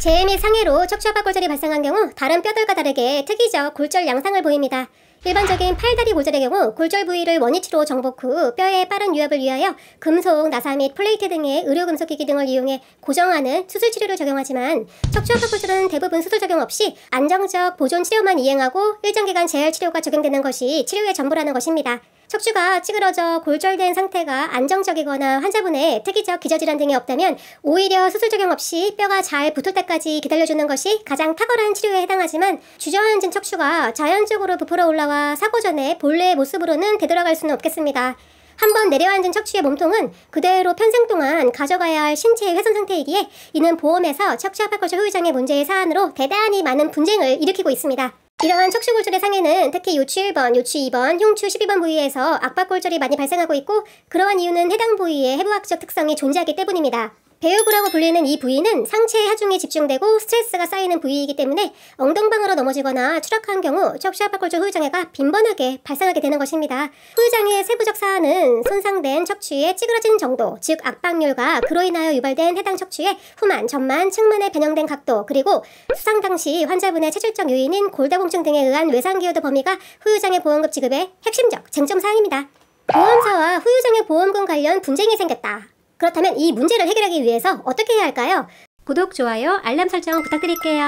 재해 및 상해로 척추 압박 골절이 발생한 경우 다른 뼈들과 다르게 특이적 골절 양상을 보입니다. 일반적인 팔다리 골절의 경우 골절 부위를 원위치로 정복 후 뼈의 빠른 유압을 위하여 금속, 나사 및 플레이트 등의 의료금속기기 등을 이용해 고정하는 수술치료를 적용하지만 척추 압박 골절은 대부분 수술 적용 없이 안정적 보존 치료만 이행하고 일정 기간 재활 치료가 적용되는 것이 치료의 전부라는 것입니다. 척추가 찌그러져 골절된 상태가 안정적이거나 환자분의 특이적 기저질환 등이 없다면 오히려 수술 적용 없이 뼈가 잘 붙을 때까지 기다려주는 것이 가장 탁월한 치료에 해당하지만 주저앉은 척추가 자연적으로 부풀어 올라와 사고 전에 본래의 모습으로는 되돌아갈 수는 없겠습니다. 한번 내려앉은 척추의 몸통은 그대로 평생 동안 가져가야 할 신체의 훼손 상태이기에 이는 보험에서 척추 압박골절 후유장애 문제의 사안으로 대단히 많은 분쟁을 일으키고 있습니다. 이러한 척추골절의 상해는 특히 요추 1번, 요추 2번, 흉추 12번 부위에서 압박골절이 많이 발생하고 있고 그러한 이유는 해당 부위의 해부학적 특성이 존재하기 때문입니다. 배우부라고 불리는 이 부위는 상체의 하중에 집중되고 스트레스가 쌓이는 부위이기 때문에 엉덩방으로 넘어지거나 추락한 경우 척추 압박골절 후유장애가 빈번하게 발생하게 되는 것입니다. 후유장애의 세부적 사안은 손상된 척추의 찌그러진 정도, 즉 압박률과 그로 인하여 유발된 해당 척추의 후만, 전만, 측만에 변형된 각도, 그리고 수상 당시 환자분의 체질적 요인인 골다공증 등에 의한 외상기여도 범위가 후유장애 보험금 지급의 핵심적 쟁점 사항입니다. 보험사와 후유장애 보험금 관련 분쟁이 생겼다. 그렇다면 이 문제를 해결하기 위해서 어떻게 해야 할까요? 구독, 좋아요, 알람 설정 부탁드릴게요.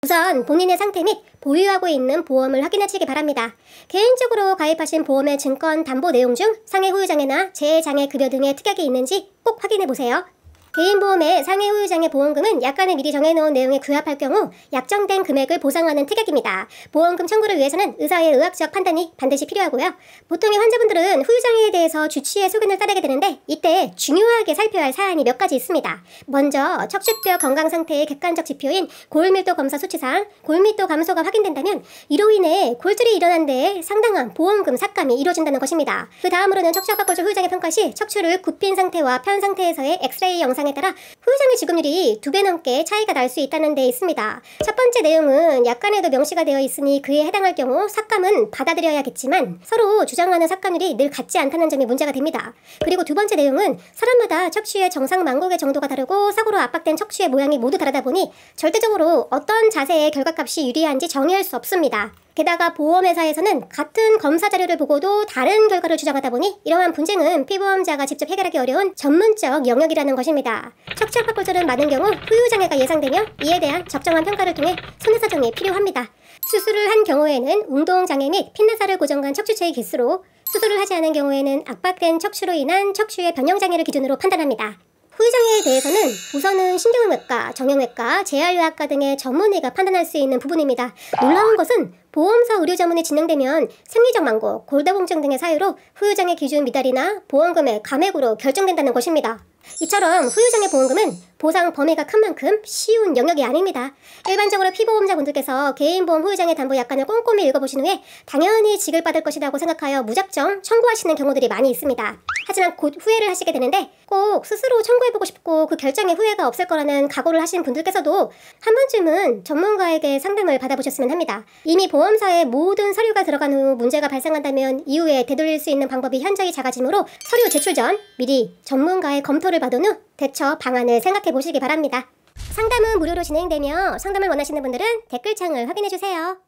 우선 본인의 상태 및 보유하고 있는 보험을 확인하시기 바랍니다. 개인적으로 가입하신 보험의 증권 담보 내용 중 상해 후유장애나 재해장애 급여 등의 특약이 있는지 꼭 확인해보세요. 개인보험의 상해 후유장애 보험금은 약관에 미리 정해놓은 내용에 규합할 경우 약정된 금액을 보상하는 특약입니다. 보험금 청구를 위해서는 의사의 의학적 판단이 반드시 필요하고요. 보통의 환자분들은 후유장애에 대해서 주치의 소견을 따르게 되는데 이때 중요하게 살펴야 할 사안이 몇 가지 있습니다. 먼저 척추뼈 건강 상태의 객관적 지표인 골밀도 검사 수치상 골밀도 감소가 확인된다면 이로 인해 골절이 일어난 데에 상당한 보험금 삭감이 이루어진다는 것입니다. 그 다음으로는 척추 압박골절 후유장애 평가 시 척추를 굽힌 상태와 편 상태에서의 엑스레이 영상에 따라 후유장애 지급률이 2배 넘게 차이가 날 수 있다는 데 있습니다. 첫 번째 내용은 약관에도 명시가 되어 있으니 그에 해당할 경우 삭감은 받아들여야겠지만 서로 주장하는 삭감률이 늘 같지 않다는 점이 문제가 됩니다. 그리고 두 번째 내용은 사람마다 척추의 정상 망곡의 정도가 다르고 사고로 압박된 척추의 모양이 모두 다르다 보니 절대적으로 어떤 자세의 결과값이 유리한지 정의할 수 없습니다. 게다가 보험회사에서는 같은 검사 자료를 보고도 다른 결과를 주장하다 보니 이러한 분쟁은 피보험자가 직접 해결하기 어려운 전문적 영역이라는 것입니다. 척추 압박골절은 많은 경우 후유장애가 예상되며 이에 대한 적정한 평가를 통해 손해사정이 필요합니다. 수술을 한 경우에는 운동장애 및 핏나사를 고정한 척추체의 개수로, 수술을 하지 않은 경우에는 압박된 척추로 인한 척추의 변형장애를 기준으로 판단합니다. 후유장애에 대해서는 우선은 신경외과, 정형외과, 재활의학과 등의 전문의가 판단할 수 있는 부분입니다. 놀라운 것은 보험사 의료 자문이 진행되면 생리적 망곡, 골다공증 등의 사유로 후유장애 기준 미달이나 보험금의 감액으로 결정된다는 것입니다. 이처럼 후유장애 보험금은 보상 범위가 큰 만큼 쉬운 영역이 아닙니다. 일반적으로 피보험자분들께서 개인보험 후유장애 담보 약관을 꼼꼼히 읽어보신 후에 당연히 지급받을 것이라고 생각하여 무작정 청구하시는 경우들이 많이 있습니다. 하지만 곧 후회를 하시게 되는데 꼭 스스로 청구해보고 싶고 그 결정에 후회가 없을 거라는 각오를 하신 분들께서도 한 번쯤은 전문가에게 상담을 받아보셨으면 합니다. 이미 보험사에 모든 서류가 들어간 후 문제가 발생한다면 이후에 되돌릴 수 있는 방법이 현저히 작아지므로 서류 제출 전 미리 전문가의 검토를 받은 후 대처 방안을 생각해 보시기 바랍니다. 상담은 무료로 진행되며 상담을 원하시는 분들은 댓글창을 확인해 주세요.